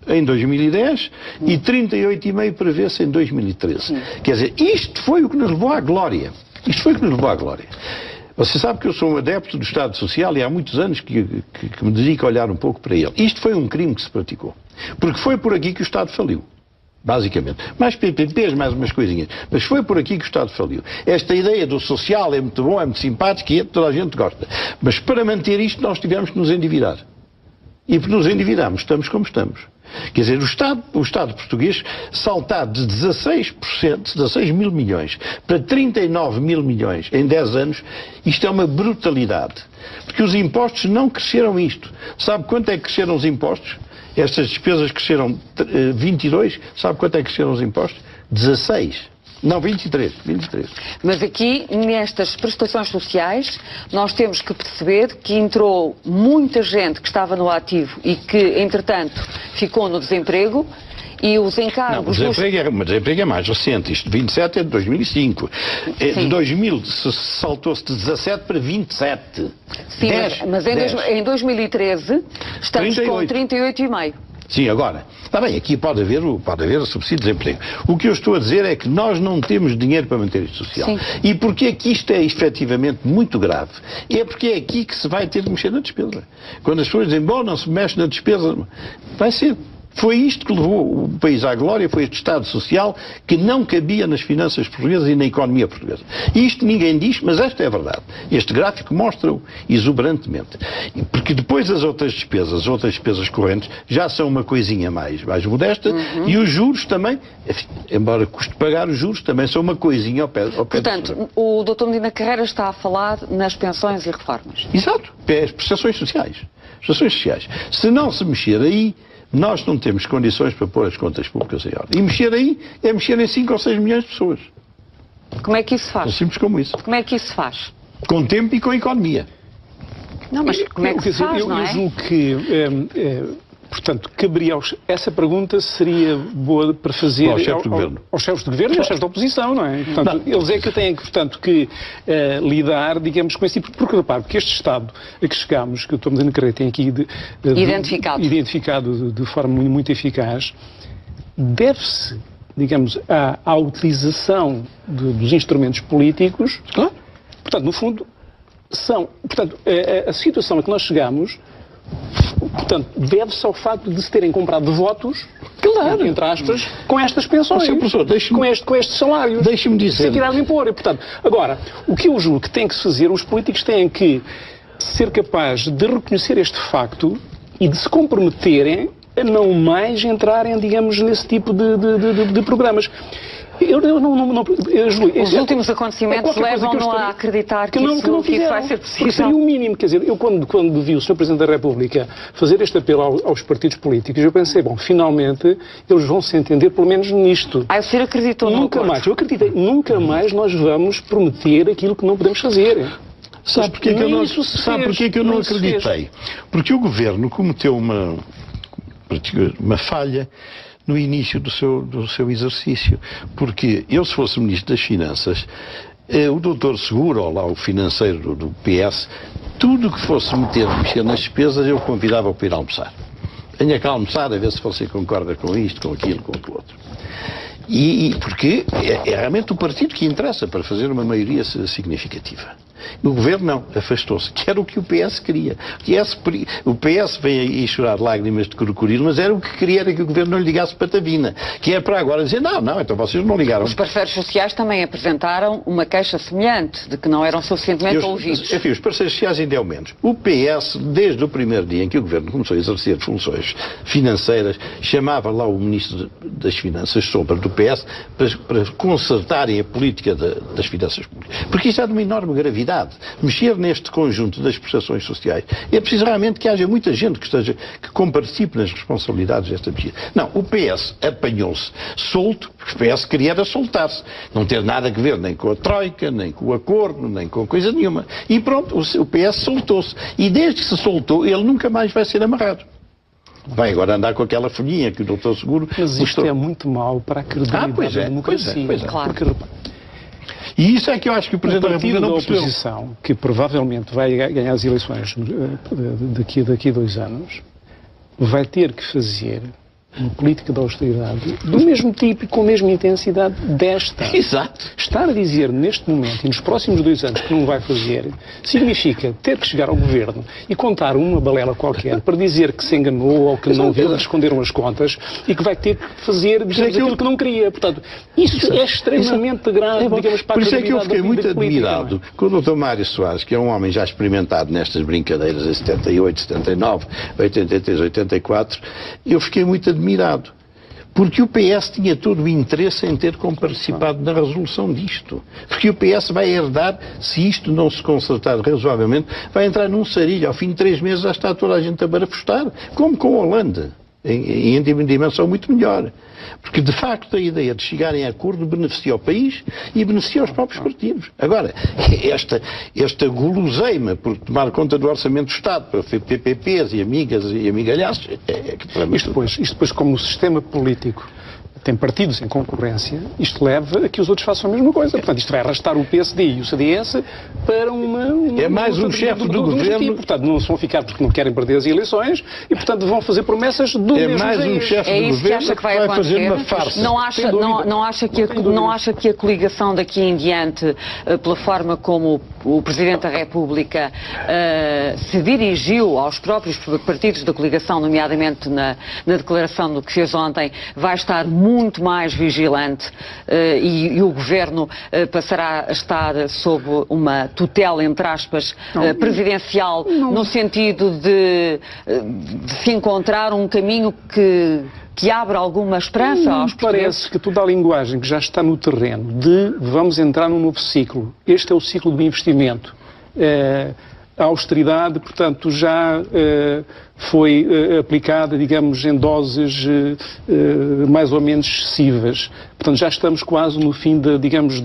em 2010 e 38,5 prevê-se em 2013. Quer dizer, isto foi o que nos levou à glória. Isto foi o que nos levou à glória. Você sabe que eu sou um adepto do Estado Social e há muitos anos que me dedico a olhar um pouco para ele. Isto foi um crime que se praticou. Porque foi por aqui que o Estado faliu. Basicamente. Mais PPPs, mais umas coisinhas. Mas foi por aqui que o Estado faliu. Esta ideia do social é muito bom, é muito simpático e toda a gente gosta. Mas para manter isto nós tivemos que nos endividar. E por nos endividarmos, estamos como estamos. Quer dizer, o Estado português saltar de 16%, 16 mil milhões, para 39 mil milhões em 10 anos, isto é uma brutalidade. Porque os impostos não cresceram isto. Sabe quanto é que cresceram os impostos? Estas despesas cresceram 22, sabe quanto é que cresceram os impostos? 16. Não, 23. Mas aqui, nestas prestações sociais, nós temos que perceber que entrou muita gente que estava no ativo e que, entretanto, ficou no desemprego e os encargos... Não, o desemprego é mais recente. Isto de 27 é de 2005. De 2000 saltou-se de 17 para 27. Sim, 10, mas em 2013 estamos 38. Com 38,5. Sim, agora, está bem, aqui pode haver o subsídio de desemprego. O que eu estou a dizer é que nós não temos dinheiro para manter isto social. Sim. E porque é que isto é efetivamente muito grave? É porque é aqui que se vai ter de mexer na despesa. Quando as pessoas dizem, bom, não se mexe na despesa, vai ser. Foi isto que levou o país à glória, foi este Estado Social que não cabia nas finanças portuguesas e na economia portuguesa. Isto ninguém diz, mas esta é a verdade. Este gráfico mostra-o exuberantemente. Porque depois as outras despesas correntes, já são uma coisinha mais modesta e os juros também, enfim, embora custe pagar os juros, também são uma coisinha ao pé Portanto, o Dr. Medina Carreira está a falar nas pensões e reformas. Exato. As prestações sociais. Se não se mexer aí, nós não temos condições para pôr as contas públicas em ordem. E mexer aí é mexer em 5 ou 6 milhões de pessoas. Como é que isso se faz? Tão simples como isso. Como é que isso se faz? Com tempo e com economia. Não, mas como é que se faz, não é? Eu julgo que, portanto, caberia essa pergunta seria boa para fazer aos chefes de governo. Aos chefes de governo e aos chefes da oposição, não é? Portanto, eles é que têm, portanto, que lidar, digamos, com esse tipo. Porque, repare, que este Estado a que chegamos, que o Dr. Medina Carreira tem aqui identificado de forma muito eficaz, deve-se, digamos, à utilização dos instrumentos políticos. Claro. Portanto, no fundo, portanto, a situação a que nós chegamos, portanto, deve-se ao facto de se terem comprado votos, claro, entre aspas, com estas pensões, com estes salários, deixe-me dizer, sem tirar de impor. E, portanto, agora, o que eu julgo que tem que se fazer, os políticos têm que ser capazes de reconhecer este facto e de se comprometerem a não mais entrarem, digamos, nesse tipo de programas. Os últimos acontecimentos levam-no a acreditar que isso vai ser possível. Porque seria o mínimo. Quer dizer, eu quando vi o Sr. Presidente da República fazer este apelo aos partidos políticos, eu pensei, bom, finalmente eles vão se entender pelo menos nisto. O senhor acreditou no Nunca mais, eu acreditei, nunca mais nós vamos prometer aquilo que não podemos fazer. Sabe porquê que eu não acreditei? Porque o Governo cometeu uma falha no início do seu exercício. Porque eu, se fosse Ministro das Finanças, o doutor Seguro, ou lá o financeiro do PS, tudo o que fosse mexer nas despesas, eu convidava para ir almoçar. Venha cá almoçar, a ver se você concorda com isto, com aquilo, com aquilo outro. E porque é realmente o partido que interessa para fazer uma maioria significativa. O Governo não, afastou-se, que era o que o PS queria. O PS vem aí chorar lágrimas de crocodilo, mas era o que queria, era que o Governo não lhe ligasse patavina. Que é para agora dizer, não, então vocês não ligaram. Os parceiros sociais também apresentaram uma queixa semelhante, de que não eram suficientemente ouvidos. Enfim, os parceiros sociais ainda ao menos. O PS, desde o primeiro dia em que o Governo começou a exercer funções financeiras, chamava lá o Ministro das Finanças, Sombra, do PS, para consertarem a política das finanças públicas. Porque isto é de uma enorme gravidade. Mexer neste conjunto das prestações sociais é preciso realmente que haja muita gente que comparticipe nas responsabilidades desta medida. Não, o PS apanhou-se solto, porque o PS queria era soltar-se, não ter nada a ver nem com a Troika, nem com o acordo, nem com coisa nenhuma. E pronto, o PS soltou-se. E desde que se soltou, ele nunca mais vai ser amarrado. Vai agora andar com aquela folhinha que o doutor Seguro... Mas isto é muito mau para a credibilidade da democracia. Pois é. Claro. Porque, e isso é que eu acho que o Presidente da República não percebeu. A oposição, que provavelmente vai ganhar as eleições daqui a 2 anos, vai ter que fazer uma política de austeridade do mesmo tipo e com a mesma intensidade desta. Exato. Estar a dizer neste momento e nos próximos 2 anos que não vai fazer, significa ter que chegar ao governo e contar uma balela qualquer para dizer que se enganou ou que não viu, responderam as contas e que vai ter que fazer, digamos, aquilo que não queria. Portanto, isso é extremamente grave, digamos, para a Por isso é que eu credibilidade fiquei da muito política, admirado não é? com o Dr. Mário Soares, que é um homem já experimentado nestas brincadeiras em 78, 79, 83, 84. Eu fiquei muito admirado. Porque o PS tinha todo o interesse em ter participado na resolução disto. Porque o PS vai herdar, se isto não se consertar razoavelmente, vai entrar num sarilho. Ao fim de 3 meses já está toda a gente a barafustar. Como com a Holanda. Em dimensão muito melhor. Porque, de facto, a ideia de chegarem a acordo beneficia o país e beneficia os próprios partidos. Agora, esta guloseima por tomar conta do orçamento do Estado para PPPs e amigas e amigalhaços, Isto depois, como o sistema político tem partidos em concorrência, isto leva a que os outros façam a mesma coisa. Portanto, isto vai arrastar o PSD e o CDS para uma é mais um chefe do governo. Tipo. Portanto, não se vão ficar porque não querem perder as eleições e, portanto, vão fazer promessas do mesmo mais um jeito. chefe do governo que vai fazer uma farsa. Não acha que a coligação daqui em diante, pela forma como o Presidente da República se dirigiu aos próprios partidos da coligação, nomeadamente na declaração do que fez ontem, vai estar muito mais vigilante e o Governo passará a estar sob uma tutela, entre aspas, presidencial, no sentido de se encontrar um caminho que abra alguma esperança aos portugueses? Parece que toda a linguagem que já está no terreno de vamos entrar num novo ciclo, este é o ciclo do investimento. A austeridade, portanto, já foi aplicada, digamos, em doses mais ou menos excessivas. Portanto, já estamos quase no fim da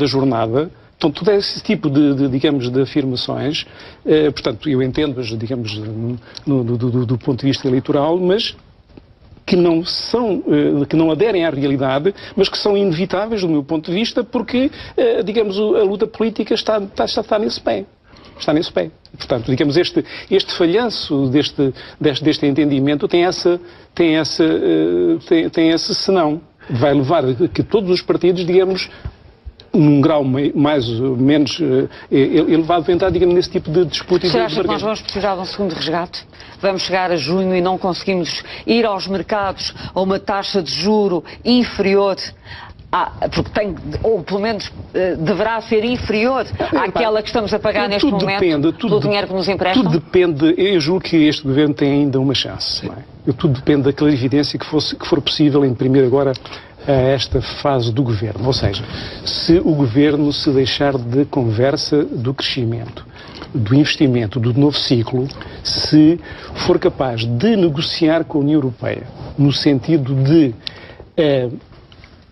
jornada. Então, todo esse tipo de afirmações, portanto, eu entendo-as, digamos, do ponto de vista eleitoral, mas que não aderem à realidade, mas que são inevitáveis do meu ponto de vista, porque, digamos, a luta política está nesse pé. Está nesse pé. Portanto, digamos, este falhanço deste entendimento tem esse senão. Vai levar a que todos os partidos, digamos, num grau mais ou menos elevado, entrar, digamos, nesse tipo de disputa. Você acha que nós vamos precisar de um segundo resgate? Vamos chegar a junho e não conseguimos ir aos mercados a uma taxa de juro inferior porque ou pelo menos deverá ser inferior àquela que estamos a pagar neste momento, do dinheiro que nos emprestam? Tudo depende, eu julgo que este governo tem ainda uma chance. Não é? Tudo depende da clarividência que for possível imprimir agora a esta fase do governo. Ou seja, se o governo se deixar de conversa do crescimento, do investimento, do novo ciclo, se for capaz de negociar com a União Europeia, no sentido de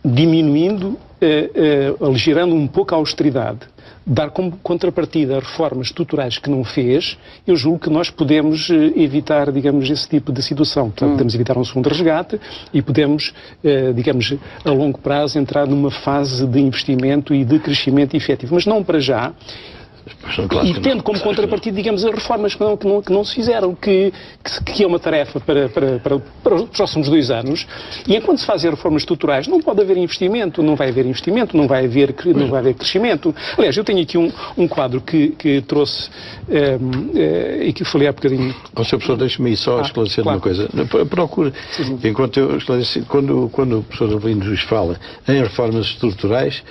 diminuindo, aligerando um pouco a austeridade, dar como contrapartida reformas estruturais que não fez, eu julgo que nós podemos evitar, digamos, esse tipo de situação. Portanto, podemos evitar um segundo resgate e podemos, digamos, a longo prazo entrar numa fase de investimento e de crescimento efetivo. Mas não para já. E tendo como contrapartida, digamos, as reformas que não se fizeram, que é uma tarefa para os próximos 2 anos, e enquanto se fazem reformas estruturais não pode haver investimento, não vai haver crescimento. Aliás, eu tenho aqui um quadro que trouxe e que falei há bocadinho. Sr. Professor, deixe-me só esclarecer uma coisa. Procure, enquanto eu esclareci, quando o professor Avelino nos fala em reformas estruturais,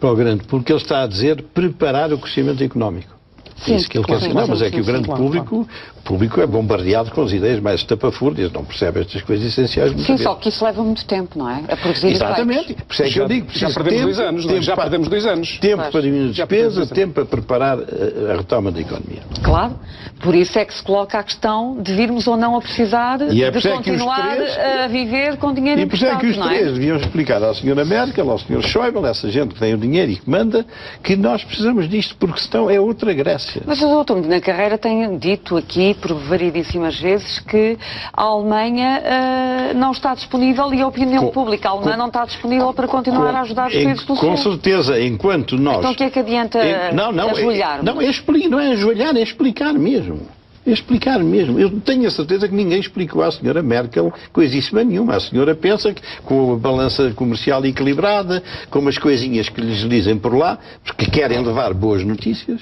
para o grande público, ele está a dizer preparar o crescimento económico. É isso que ele quer dizer. Não, mas é que o grande público é bombardeado com as ideias mais estapafúrdias, não percebe estas coisas essenciais. Sim, só que isso leva muito tempo, não é? A produzir exatamente. Por isso é que eu digo, já perdemos 2 anos, já perdemos 2 anos. Tempo para diminuir despesas, tempo para preparar a retoma da economia. Claro, por isso é que se coloca a questão de virmos ou não a precisar de continuar a viver com dinheiro emprestado, E por isso é que os três deviam explicar à Sra. Merkel, ao Sr. Schäuble, essa gente que tem o dinheiro e que manda, que nós precisamos disto, porque senão é outra Grécia. Mas o doutor na carreira tem dito aqui, por variedíssimas vezes, que a Alemanha não está disponível e a opinião pública alemã não está disponível para continuar a ajudar os países do Sul. Com certeza, enquanto nós... Então o que é que adianta ajoelhar? Não é ajoelhar, é explicar mesmo. É explicar mesmo. Eu tenho a certeza que ninguém explicou à senhora Merkel coisíssima nenhuma. A senhora pensa que com a balança comercial equilibrada, com umas coisinhas que lhes dizem por lá, porque querem levar boas notícias,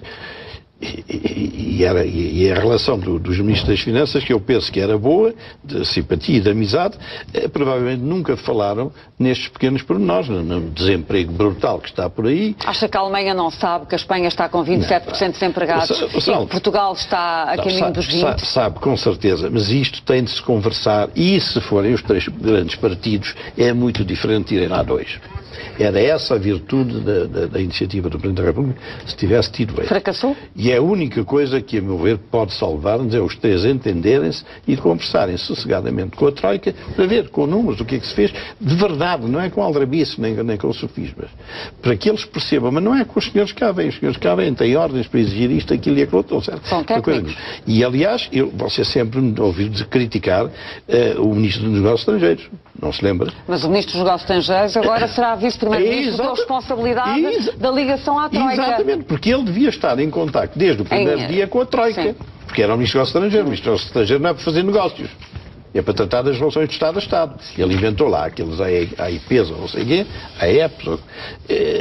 e a relação dos ministros das Finanças, que eu penso que era boa, de simpatia e de amizade, provavelmente nunca falaram nestes pequenos pormenores, no desemprego brutal que está por aí. Acha que a Alemanha não sabe que a Espanha está com 27% de desempregados e que Portugal está a caminho dos 20%? Sabe, com certeza, mas isto tem de se conversar, e se forem os 3 grandes partidos, é muito diferente de irem lá 2. Era essa a virtude da iniciativa do Presidente da República, se tivesse tido esse. Fracassou? E é a única coisa que, a meu ver, pode salvar-nos é os 3 entenderem-se e conversarem sossegadamente com a Troika, para ver com números o que é que se fez de verdade, não é com aldrabice, nem com sofismas. Para que eles percebam, mas não é com os senhores que cá vêm. Os senhores que cá vêm têm ordens para exigir isto, aquilo e aquilo outro, certo? São técnicos. E, aliás, você sempre me ouviu criticar o Ministro dos Negócios Estrangeiros. Não se lembra? Mas o Ministro dos Negócios Estrangeiros agora será vice-primeiro-ministro com responsabilidade da ligação à Troika. Exatamente, porque ele devia estar em contacto desde o primeiro dia com a Troika. Sim. Porque era o Ministro dos Negócios Estrangeiros. O Ministro dos Negócios Estrangeiros não é para fazer negócios. É para tratar das relações de Estado a Estado. Ele inventou lá aqueles AIPs, ou não sei o quê, AEPs,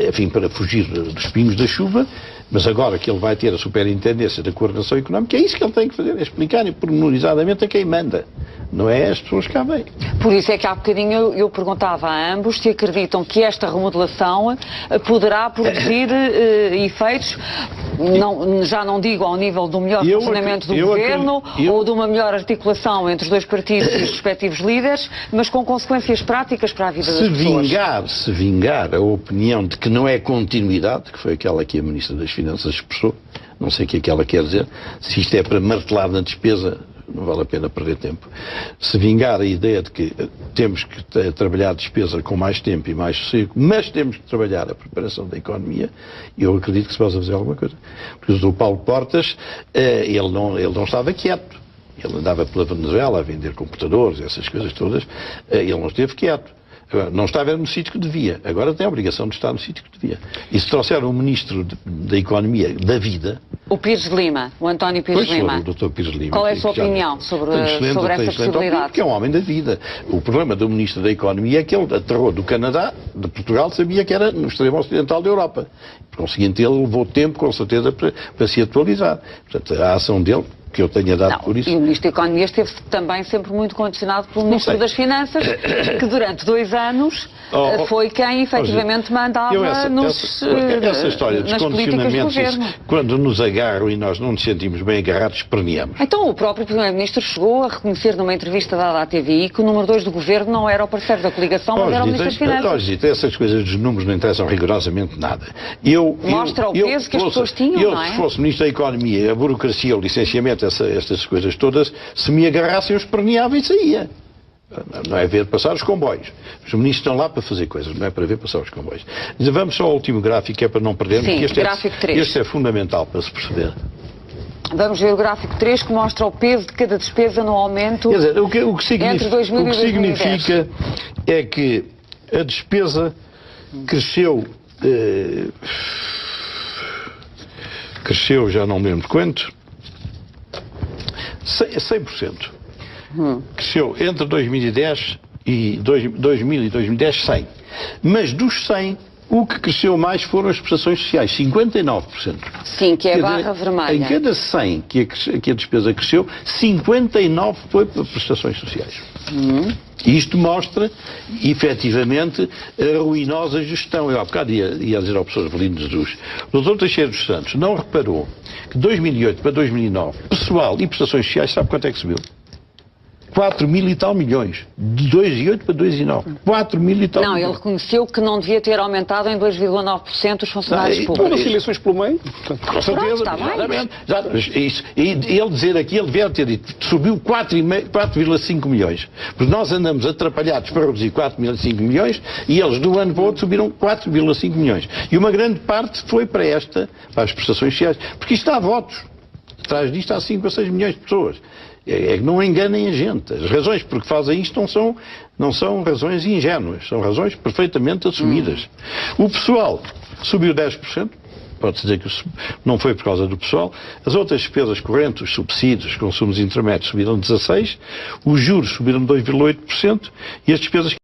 enfim, para fugir dos pingos da chuva. Mas agora que ele vai ter a superintendência da coordenação económica, é isso que ele tem que fazer, é explicar pormenorizadamente a quem manda. Não é as pessoas que cá vêm. Por isso é que há bocadinho eu perguntava a ambos se acreditam que esta remodelação poderá produzir efeitos, já não digo ao nível do melhor funcionamento do governo ou de uma melhor articulação entre os 2 partidos e os respectivos líderes, mas com consequências práticas para a vida das pessoas. Se vingar a opinião de que não é continuidade, que foi aquela que a Ministra das Finanças expressou, não sei o que é que ela quer dizer, se isto é para martelar na despesa, não vale a pena perder tempo. Se vingar a ideia de que temos que trabalhar a despesa com mais tempo e mais sossego, mas temos que trabalhar a preparação da economia, eu acredito que se possa fazer alguma coisa. Porque o Paulo Portas, ele não estava quieto. Ele andava pela Venezuela a vender computadores, essas coisas todas. Ele não esteve quieto. Agora, não estava no sítio que devia. Agora tem a obrigação de estar no sítio que devia. E se trouxer um Ministro da Economia da vida... O Pires de Lima, o António Pires de Lima. O Dr. Pires de Lima. Qual é a sua opinião sobre essa possibilidade? Porque é um homem da vida. O problema do Ministro da Economia é que ele aterrou do Canadá, de Portugal, sabia que era no extremo ocidental da Europa. Por conseguinte, ele levou tempo, com certeza, para se atualizar. Portanto, a ação dele... que eu tenha dado por isso. E o Ministro da Economia esteve também sempre muito condicionado pelo Ministro das Finanças, que durante 2 anos foi quem efetivamente mandava essa história dos condicionamentos, quando nos agarram e nós não nos sentimos bem agarrados, esperneamos. Então o próprio Primeiro-Ministro chegou a reconhecer numa entrevista dada à TVI que o número 2 do Governo não era o parceiro da coligação, mas era o Ministro das Finanças. Essas coisas dos números não interessam rigorosamente nada. Mostra o peso que as pessoas tinham, não é? Se fosse Ministro da Economia, a burocracia, o licenciamento, estas coisas todas, se me agarrassem eu esperneava e saía. Não é ver passar os comboios. Os ministros estão lá para fazer coisas, não é para ver passar os comboios. Mas vamos só ao último gráfico, que é para não perdermos, porque este é fundamental para se perceber. Vamos ver o gráfico 3, que mostra o peso de cada despesa no aumento. Quer dizer, o que entre 2000 o que significa é que a despesa cresceu, já não me lembro quanto, 100%. Cresceu entre 2010 e 2010, 100. Mas dos 100, o que cresceu mais foram as prestações sociais, 59%. Sim, que é a barra vermelha. Em cada 100 que a despesa cresceu, 59 foi para prestações sociais. Isto mostra, efetivamente, a ruinosa gestão. Eu há bocado ia dizer ao professor Avelino Jesus, o Dr. Teixeira dos Santos não reparou que de 2008 para 2009, pessoal e prestações sociais, sabe quanto é que subiu? 4 mil e tal milhões. De 2,8 para 2,9. 4 mil e tal milhões. Não, ele reconheceu que não devia ter aumentado em 2,9% os funcionários públicos. Foram eleições pelo meio? Com certeza, exatamente. E ele dizer aqui, ele deve ter dito, subiu 4,5 milhões. Porque nós andamos atrapalhados para reduzir 4,5 milhões e eles, de um ano para o outro, subiram 4,5 milhões. E uma grande parte foi para as prestações sociais. Porque isto há votos. Atrás disto há 5 a 6 milhões de pessoas. É que não enganem a gente. As razões por que fazem isto não são razões ingênuas, são razões perfeitamente assumidas. O pessoal subiu 10%, pode dizer que não foi por causa do pessoal. As outras despesas correntes, os subsídios, os consumos intermédios subiram 16%, os juros subiram 2,8% e as despesas